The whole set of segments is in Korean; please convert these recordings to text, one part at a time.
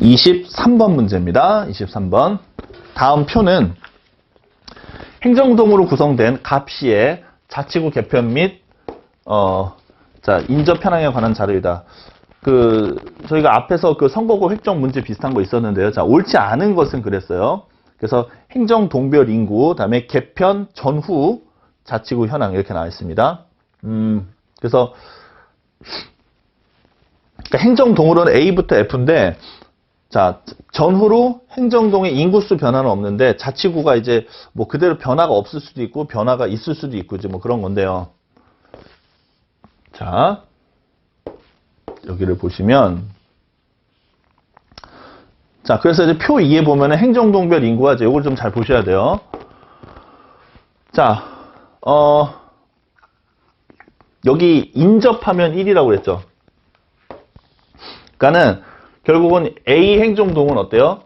23번 문제입니다. 23번. 다음 표는 행정동으로 구성된 갑시의 자치구 개편 및 인접 편향에 관한 자료이다. 저희가 앞에서 선거구 획정 문제 비슷한 거 있었는데요. 자, 옳지 않은 것은 그랬어요. 그래서 행정동별 인구, 다음에 개편 전후 자치구 현황 이렇게 나와 있습니다. 그래서 행정동으로는 A부터 F인데, 자, 전후로 행정동의 인구수 변화는 없는데 자치구가 이제 뭐 그대로 변화가 없을 수도 있고 변화가 있을 수도 있고 이제 뭐 그런 건데요. 자, 여기를 보시면, 자, 그래서 이제 표 2에 보면은 행정동별 인구가 이제 요걸 좀 잘 보셔야 돼요. 자, 여기 인접하면 1이라고 그랬죠. 그러니까는 결국은 A 행정동은 어때요?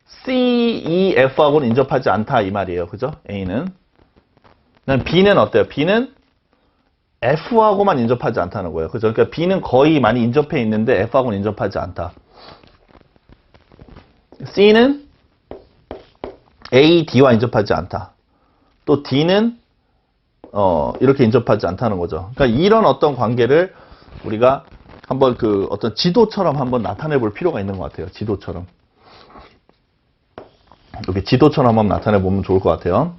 C, E, F하고는 인접하지 않다 이 말이에요. 그죠? A는. 그다음 B는 어때요? B는 F하고만 인접하지 않다는 거예요. 그죠? 그러니까 B는 거의 많이 인접해 있는데 F하고는 인접하지 않다. C는 A, D와 인접하지 않다. 또 D는 이렇게 인접하지 않다는 거죠. 그러니까 이런 어떤 관계를 우리가 한번 어떤 지도처럼 한번 나타내 볼 필요가 있는 것 같아요. 지도처럼. 이렇게 지도처럼 한번 나타내 보면 좋을 것 같아요.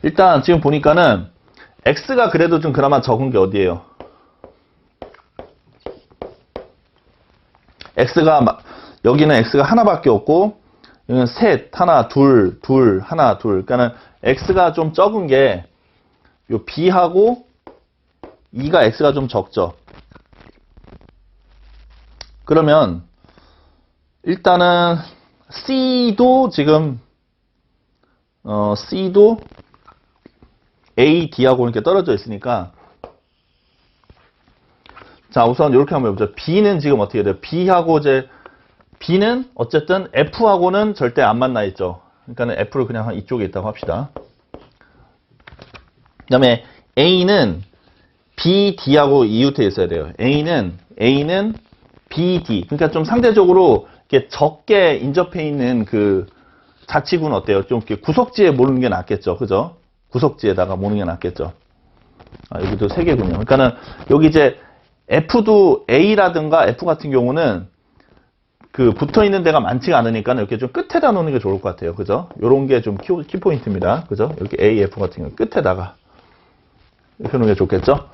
일단 지금 보니까는 X가 그래도 좀 그나마 적은 게 어디예요? 여기는 X가 하나밖에 없고, 여기는 셋, 하나, 둘, 둘, 하나, 둘. 그러니까는 X가 좀 적은 게, 요 B하고 E가 X가 좀 적죠. 그러면, 일단은, C도 지금, C도 A, D하고 이렇게 떨어져 있으니까, 자, 우선 이렇게 한번 해보죠. B는 지금 어떻게 돼요? B는 어쨌든 F하고는 절대 안 만나 있죠. 그러니까 F를 그냥 이쪽에 있다고 합시다. 그 다음에 A는 B, D하고 이웃해 있어야 돼요. A는 B, D. 그러니까 좀 상대적으로 이렇게 적게 인접해 있는 자치구는 어때요? 좀 이렇게 구석지에 모르는 게 낫겠죠. 그죠? 구석지에다가 모르는 게 낫겠죠. 아, 여기도 3개군요. 그러니까는 여기 이제 F도 A라든가 F 같은 경우는 붙어 있는 데가 많지가 않으니까 이렇게 좀 끝에다 놓는 게 좋을 것 같아요. 그죠? 요런 게 좀 키포인트입니다. 그죠? 이렇게 A, F 같은 경우 끝에다가 이렇게 놓는 게 좋겠죠?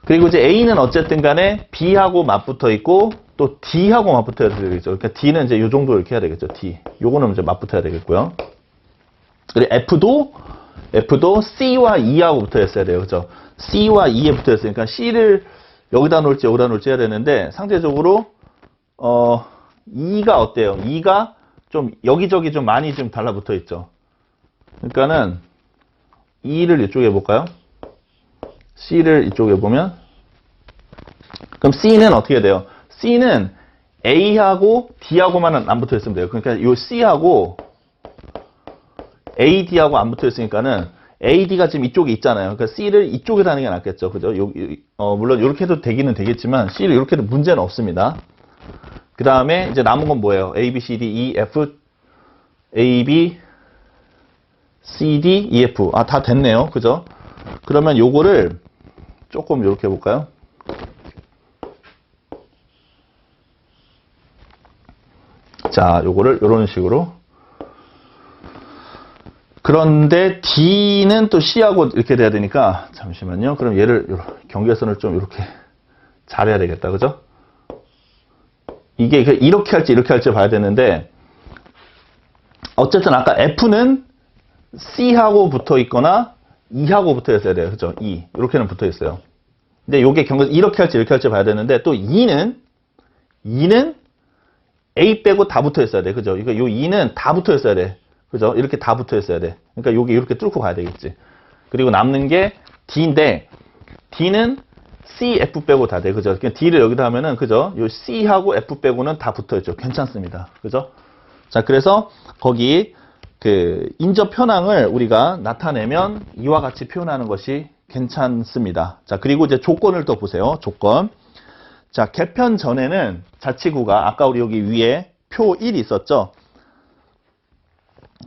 그리고 이제 A는 어쨌든 간에 B하고 맞붙어 있고 또 D하고 맞붙어야 되겠죠. 그러니까 D는 이제 요 정도 이렇게 해야 되겠죠. D. 요거는 이제 맞붙어야 되겠고요. 그리고 F도 C와 E하고 붙어 있어야 돼요. 그죠? C와 E에 붙어 있으니까 C를 여기다 놓을지 해야 되는데 상대적으로 E가 어때요? E가 좀 여기저기 좀 많이 좀 달라붙어 있죠. 그러니까는 E를 이쪽에 볼까요? C를 이쪽에 보면 그럼 C는 어떻게 돼요? C는 A하고 D하고만 안 붙어 있으면 돼요. 그러니까 요 C하고 AD하고 안 붙어 있으니까는 AD가 지금 이쪽에 있잖아요. 그러니까 C를 이쪽에다 하는 게 낫겠죠. 그죠? 물론 이렇게 해도 되기는 되겠지만 C를 이렇게 해도 문제는 없습니다. 그 다음에 이제 남은 건 뭐예요? A, B, C, D, E, F, A, B, C, D, E, F. 아, 다 됐네요. 그죠? 그러면 요거를 조금 이렇게 해볼까요? 자, 요거를 이런 식으로. 그런데 D는 또 C하고 이렇게 돼야 되니까, 잠시만요. 그럼 얘를, 경계선을 좀 이렇게 잘해야 되겠다. 그죠? 이게 이렇게 할지 봐야 되는데, 어쨌든 아까 F는 C하고 붙어 있거나 E하고 붙어 있어야 돼요. 그죠? E. 이렇게는 붙어 있어요. 근데 요게 이렇게 할지 봐야 되는데, 또 E는 A 빼고 다 붙어 있어야 돼. 그죠? 요 E는 다 붙어 있어야 돼. 그죠? 이렇게 다 붙어 있어야 돼. 그러니까 요게 이렇게 뚫고 가야 되겠지. 그리고 남는 게 D인데, D는 C, F 빼고 다 돼. 그죠? 그러니까 D를 여기다 하면은, 그죠? 요 C하고 F 빼고는 다 붙어 있죠. 괜찮습니다. 그죠? 자, 그래서 거기 인접 현황을 우리가 나타내면 이와 같이 표현하는 것이 괜찮습니다. 자, 그리고 이제 조건을 또 보세요. 조건. 자, 개편 전에는 자치구가 아까 우리 여기 위에 표 1이 있었죠.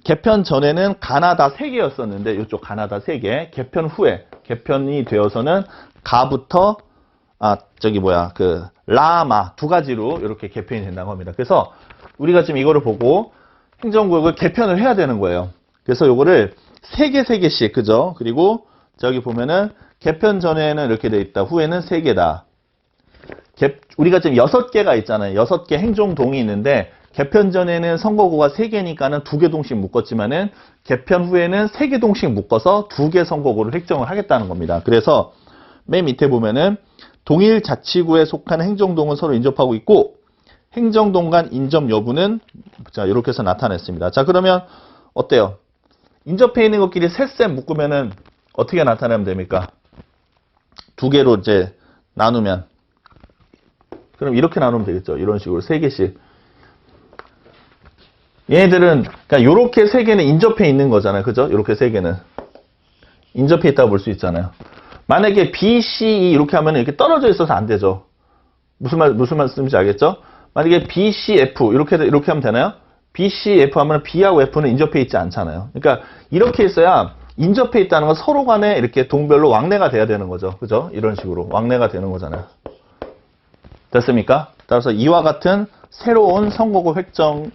개편 전에는 가나다 3개였었는데 이쪽 가나다 3개, 개편 후에 개편이 되어서는 가부터 라마 2가지로 이렇게 개편이 된다고 합니다. 그래서 우리가 지금 이거를 보고 행정구역을 개편을 해야 되는 거예요. 그래서 요거를 3개씩, 그죠? 그리고 저기 보면은 개편 전에는 이렇게 돼 있다. 후에는 3개다. 우리가 지금 6개가 있잖아요. 6개 행정동이 있는데 개편 전에는 선거구가 3개니까는 2개 동씩 묶었지만은 개편 후에는 3개 동씩 묶어서 2개 선거구를 획정을 하겠다는 겁니다. 그래서 맨 밑에 보면은 동일 자치구에 속한 행정동은 서로 인접하고 있고 행정동 간 인접 여부는 자 이렇게 해서 나타냈습니다. 자 그러면 어때요? 인접해 있는 것끼리 셋 묶으면은 어떻게 나타내면 됩니까? 2개로 이제 나누면 그럼 이렇게 나누면 되겠죠. 이런 식으로 3개씩. 얘네들은 그러니까 요렇게 3개는 인접해 있는 거잖아요. 그죠? 요렇게 3개는 인접해 있다고 볼 수 있잖아요. 만약에 B, C, E 이렇게 하면 이렇게 떨어져 있어서 안 되죠. 무슨 말씀인지 알겠죠? 만약에 B, C, F 이렇게 하면 되나요? B, C, F 하면 B하고 F는 인접해 있지 않잖아요. 그러니까 이렇게 있어야 인접해 있다는 건 서로 간에 이렇게 동별로 왕래가 돼야 되는 거죠. 그죠? 이런 식으로 왕래가 되는 거잖아요. 됐습니까? 따라서 이와 같은 새로운 선거구 획정을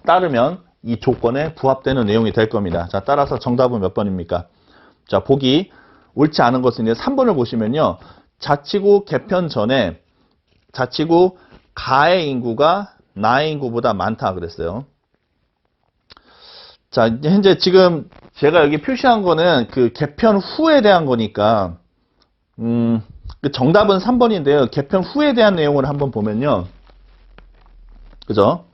따르면 이 조건에 부합되는 내용이 될 겁니다. 자, 따라서 정답은 몇 번입니까? 자, 보기 옳지 않은 것은 이제 3번을 보시면요. 자치구 개편 전에 자치구 가의 인구가 나의 인구보다 많다 그랬어요. 자, 현재 지금 제가 여기 표시한 거는 그 개편 후에 대한 거니까 그 정답은 3번인데요. 개편 후에 대한 내용을 한번 보면요. 그죠?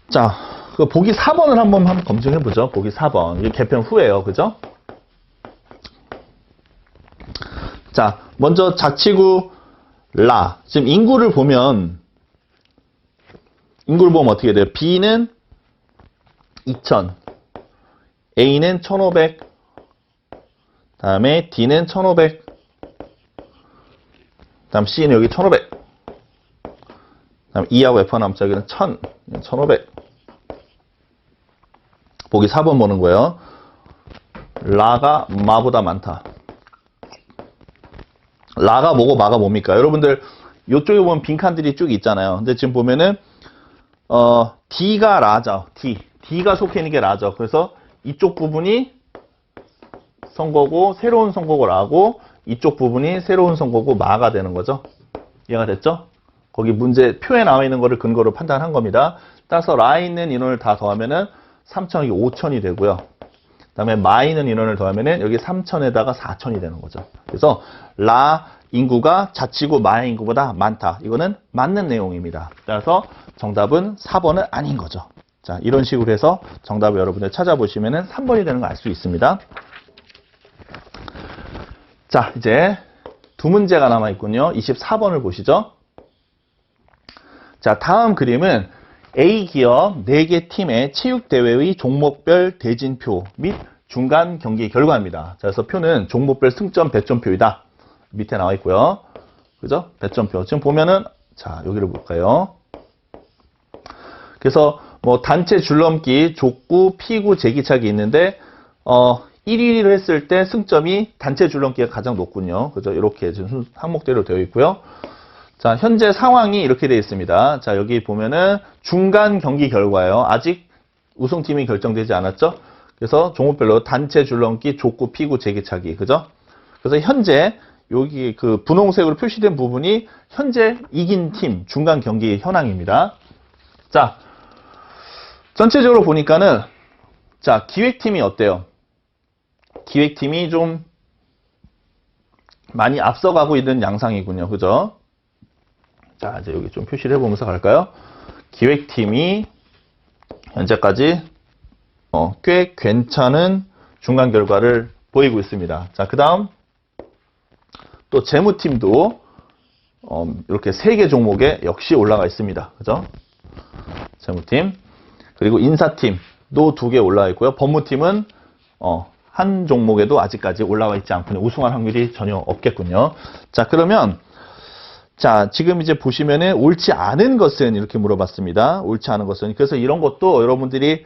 자, 그 보기 4번을 한번 검증해 보죠. 보기 4번. 이게 개편 후에요. 그죠? 자, 먼저 자치구 지금 인구를 보면 어떻게 돼요? B는 2000, A는 1500, 다음에 D는 1500, 다음 C는 여기 1500, 다음 E하고 F 하나 남자기는 1000, 1500. 보기 4번 보는 거예요. 라가 마보다 많다. 라가 뭐고 마가 뭡니까? 여러분들 이쪽에 보면 빈칸들이 쭉 있잖아요. 근데 지금 보면은 D가 라죠. D가 속해 있는 게 라죠. 그래서 이쪽 부분이 선거구 새로운 선거구 라고 이쪽 부분이 새로운 선거구 마가 되는 거죠. 이해가 됐죠? 거기 문제 표에 나와 있는 거를 근거로 판단한 겁니다. 따라서 라에 있는 인원을 다 더하면은 3000이 5000이 되고요. 그다음에 마 있는 인원을 더하면은 여기 3000에다가 4000이 되는 거죠. 그래서 라 인구가 자치구 마의 인구보다 많다. 이거는 맞는 내용입니다. 따라서 정답은 4번은 아닌 거죠. 자, 이런 식으로 해서 정답을 여러분들 찾아보시면은 3번이 되는 거 알 수 있습니다. 자, 이제 두 문제가 남아 있군요. 24번을 보시죠. 자, 다음 그림은 A 기업 4개 팀의 체육대회의 종목별 대진표 및 중간 경기 결과입니다. 자, 그래서 표는 종목별 승점 배점표이다. 밑에 나와 있고요. 그죠? 배점표. 지금 보면은, 자, 여기를 볼까요? 그래서 뭐 단체 줄넘기, 족구, 피구, 제기차기 있는데, 1위를 했을 때 승점이 단체 줄넘기가 가장 높군요. 그죠? 이렇게 지금 항목대로 되어 있고요. 자, 현재 상황이 이렇게 되어 있습니다. 자, 여기 보면은 중간 경기 결과예요. 아직 우승팀이 결정되지 않았죠? 그래서 종목별로 단체 줄넘기, 족구, 피구, 제기차기. 그죠? 그래서 현재 여기 그 분홍색으로 표시된 부분이 현재 이긴 팀 중간 경기 현황입니다. 자, 전체적으로 보니까는 자, 기획팀이 어때요? 기획팀이 좀 많이 앞서가고 있는 양상이군요. 그죠? 자, 이제 여기 좀 표시를 해보면서 갈까요? 기획팀이 현재까지 꽤 괜찮은 중간 결과를 보이고 있습니다. 자, 그 다음 또 재무팀도 이렇게 3개 종목에 역시 올라가 있습니다. 그죠? 재무팀. 그리고 인사팀도 2개 올라와 있고요. 법무팀은 한 종목에도 아직까지 올라와 있지 않군요. 우승할 확률이 전혀 없겠군요. 자, 그러면 자, 지금 이제 보시면은 옳지 않은 것은 이렇게 물어봤습니다. 옳지 않은 것은. 그래서 이런 것도 여러분들이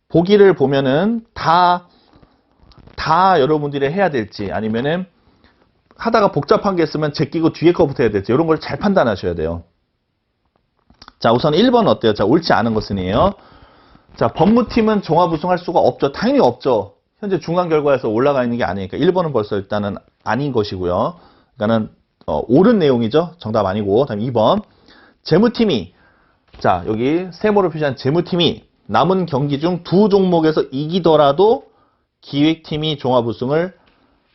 보기를 보면은 다 여러분들이 해야 될지 아니면은 하다가 복잡한 게 있으면 제끼고 뒤에 거부터 해야 될지 이런 걸 잘 판단하셔야 돼요. 자, 우선 1번 어때요? 자, 옳지 않은 것은이에요. 자, 법무팀은 종합 우승할 수가 없죠. 당연히 없죠. 현재 중간 결과에서 올라가 있는 게 아니니까 1번은 벌써 일단은 아닌 것이고요. 그러니까는 옳은 내용이죠. 정답 아니고. 다음 2번. 재무팀이 자, 여기 세모로 표시한 재무팀이 남은 경기 중 두 종목에서 이기더라도 기획팀이 종합 우승을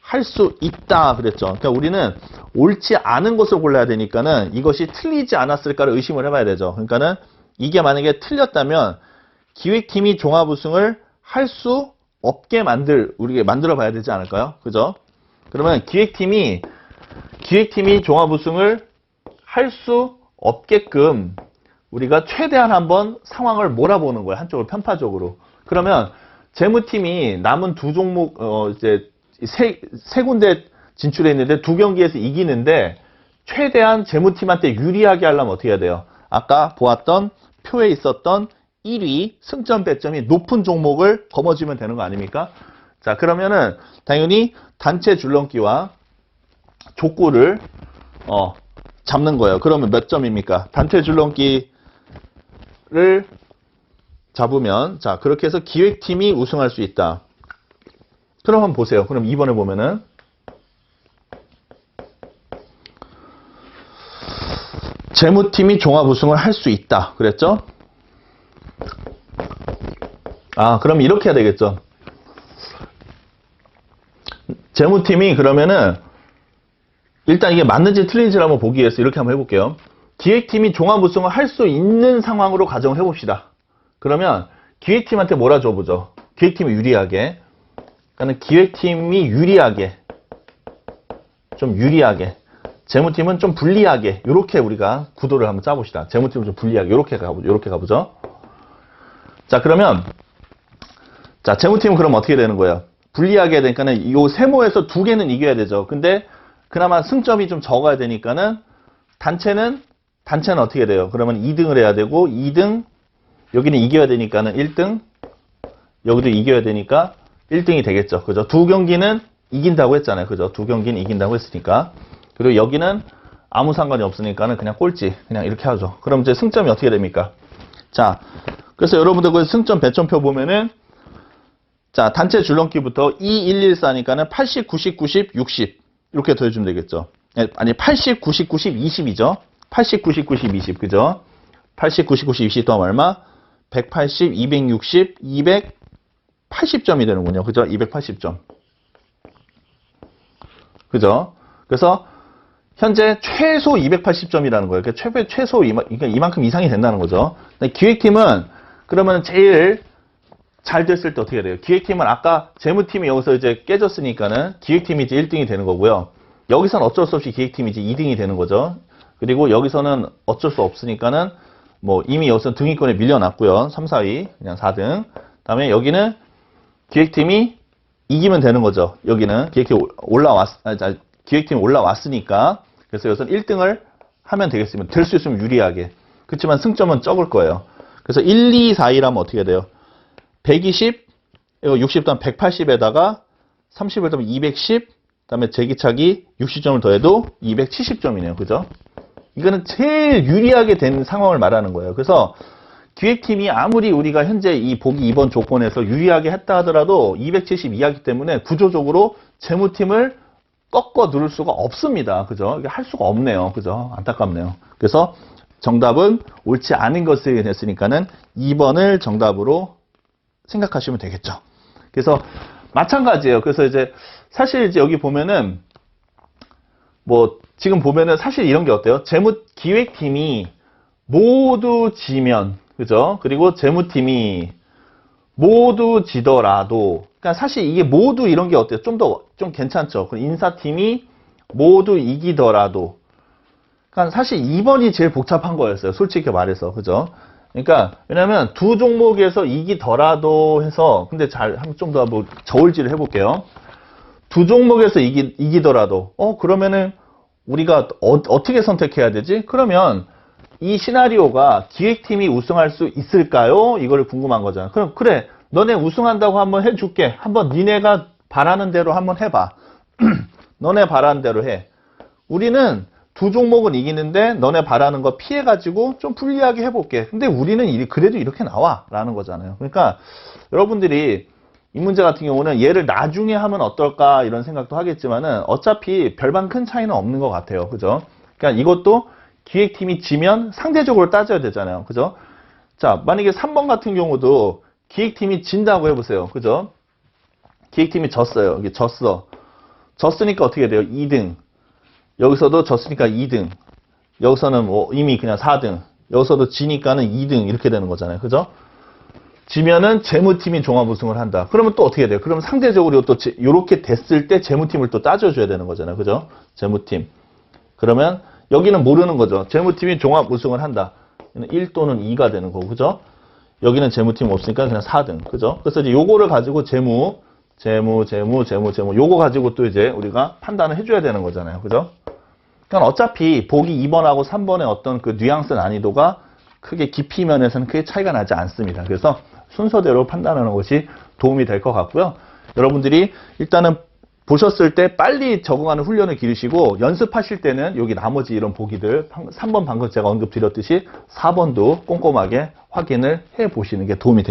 할 수 있다 그랬죠. 그러니까 우리는 옳지 않은 것을 골라야 되니까는 이것이 틀리지 않았을까를 의심을 해봐야 되죠. 그러니까는 이게 만약에 틀렸다면 기획팀이 종합 우승을 할 수 없게 우리가 만들어 봐야 되지 않을까요? 그죠? 그러면 기획팀이 종합 우승을 할 수 없게끔 우리가 최대한 한번 상황을 몰아보는 거예요. 한쪽으로 편파적으로. 그러면 재무팀이 남은 두 종목 이제 세 군데 진출해 있는데 두 경기에서 이기는데 최대한 재무팀한테 유리하게 하려면 어떻게 해야 돼요? 아까 보았던 표에 있었던 1위 승점 배점이 높은 종목을 거머쥐면 되는 거 아닙니까? 자, 그러면은 당연히 단체 줄넘기와 족구를 잡는 거예요. 그러면 몇 점입니까? 단체 줄넘기를 잡으면 자, 그렇게 해서 기획팀이 우승할 수 있다. 그럼 한번 보세요. 그럼 2번에 보면은 재무팀이 종합 우승을 할 수 있다. 그랬죠? 아, 그럼 이렇게 해야 되겠죠. 재무팀이 그러면은 일단 이게 맞는지 틀린지를 한번 보기 위해서 이렇게 한번 해볼게요. 기획팀이 종합 우승을 할 수 있는 상황으로 가정을 해봅시다. 그러면 기획팀한테 몰아줘보죠. 기획팀이 유리하게. 그러니까 기획팀이 유리하게. 좀 유리하게. 재무팀은 좀 불리하게. 이렇게 우리가 구도를 한번 짜봅시다. 재무팀은 좀 불리하게. 이렇게 가보죠. 자, 그러면 자, 재무팀은 그럼 어떻게 되는 거예요? 불리하게 해야 되니까는 이 세모에서 두 개는 이겨야 되죠. 근데 그나마 승점이 좀 적어야 되니까는 단체는 어떻게 돼요? 그러면 2등을 해야 되고 2등 여기는 이겨야 되니까는 1등 여기도 이겨야 되니까 1등이 되겠죠. 그죠? 두 경기는 이긴다고 했잖아요. 그죠? 두 경기는 이긴다고 했으니까. 그리고 여기는 아무 상관이 없으니까는 그냥 꼴찌 그냥 이렇게 하죠. 그럼 이제 승점이 어떻게 됩니까? 자, 그래서 여러분들 그 승점 배점표 보면은 자, 단체 줄넘기부터 2, 1, 1, 4니까는 80, 90, 90, 60 이렇게 더해주면 되겠죠. 아니 80, 90, 90, 20이죠. 80, 90, 90, 20 그죠? 80, 90, 90, 20 더하면 얼마? 180, 260, 280점이 되는군요. 그죠? 280점. 그죠? 그래서 현재 최소 280점이라는 거예요. 그러니까 최소 이만큼 이상이 된다는 거죠. 기획팀은 그러면 제일 잘 됐을 때 어떻게 돼요? 기획팀은 아까 재무팀이 여기서 이제 깨졌으니까는 기획팀이 이제 1등이 되는 거고요. 여기서는 어쩔 수 없이 기획팀이 이제 2등이 되는 거죠. 그리고 여기서는 어쩔 수 없으니까는 뭐 이미 여기서 등위권에 밀려났고요. 3, 4위 그냥 4등. 다음에 여기는 기획팀이 이기면 되는 거죠. 여기는 기획팀이 올라왔으니까. 그래서 여기서는 1등을 하면 되겠습니다. 될 수 있으면 유리하게. 그렇지만 승점은 적을 거예요. 그래서 1, 2, 4, 1 하면 어떻게 돼요? 120, 이거 60 다음 180에다가 30을 더하면 210, 다음에 제기차기 60점을 더해도 270점이네요. 그죠? 이거는 제일 유리하게 된 상황을 말하는 거예요. 그래서 기획팀이 아무리 우리가 현재 이 보기 2번 조건에서 유리하게 했다 하더라도 270 이하기 때문에 구조적으로 재무팀을 꺾어 누를 수가 없습니다. 그죠? 이게 할 수가 없네요. 그죠? 안타깝네요. 그래서 정답은 옳지 않은 것을 냈으니까는 2번을 정답으로 생각하시면 되겠죠. 그래서 마찬가지예요. 그래서 이제 사실 이제 여기 보면은 뭐 지금 보면은 사실 이런 게 어때요? 기획팀이 모두 지면 그죠? 그리고 재무팀이 모두 지더라도 그러니까 사실 이게 모두 이런 게 어때요? 좀 괜찮죠. 인사팀이 모두 이기더라도 그러니까 사실 2번이 제일 복잡한 거였어요. 솔직히 말해서 그죠? 그러니까 왜냐면 두 종목에서 이기더라도 해서 근데 좀 더 뭐 저울질을 해볼게요. 두 종목에서 이기더라도 그러면은 우리가 어떻게 선택해야 되지? 그러면 이 시나리오가 기획팀이 우승할 수 있을까요? 이걸 궁금한 거잖아. 그럼 그래, 너네 우승한다고 한번 해줄게. 한번 니네가 바라는 대로 한번 해봐. 너네 바라는 대로 해. 우리는 두 종목은 이기는데 너네 바라는 거 피해가지고 좀 불리하게 해볼게. 근데 우리는 그래도 이렇게 나와 라는 거잖아요. 그러니까 여러분들이 이 문제 같은 경우는 얘를 나중에 하면 어떨까 이런 생각도 하겠지만은 어차피 별반 큰 차이는 없는 것 같아요. 그죠? 그러니까 이것도 기획팀이 지면 상대적으로 따져야 되잖아요. 그죠? 자, 만약에 3번 같은 경우도 기획팀이 진다고 해보세요. 그죠? 기획팀이 졌어요. 이게 졌어. 졌으니까 어떻게 돼요? 2등. 여기서도 졌으니까 2등. 여기서는 뭐 이미 그냥 4등. 여기서도 지니까는 2등 이렇게 되는 거잖아요. 그죠? 지면은 재무팀이 종합 우승을 한다. 그러면 또 어떻게 돼요? 그러면 상대적으로 또 이렇게 됐을 때 재무팀을 또 따져줘야 되는 거잖아요. 그죠? 재무팀. 그러면 여기는 모르는 거죠. 재무팀이 종합 우승을 한다. 1 또는 2가 되는 거고. 그죠? 여기는 재무팀 없으니까 그냥 4등. 그죠? 그래서 이제 요거를 가지고 재무 요거 가지고 또 이제 우리가 판단을 해줘야 되는 거잖아요. 그죠? 그러니까 어차피 보기 2번하고 3번의 어떤 그 뉘앙스 난이도가 크게 깊이 면에서는 크게 차이가 나지 않습니다. 그래서 순서대로 판단하는 것이 도움이 될 것 같고요. 여러분들이 일단은 보셨을 때 빨리 적응하는 훈련을 기르시고 연습하실 때는 여기 나머지 이런 보기들 3번 방금 제가 언급드렸듯이 4번도 꼼꼼하게 확인을 해 보시는 게 도움이 됩니다.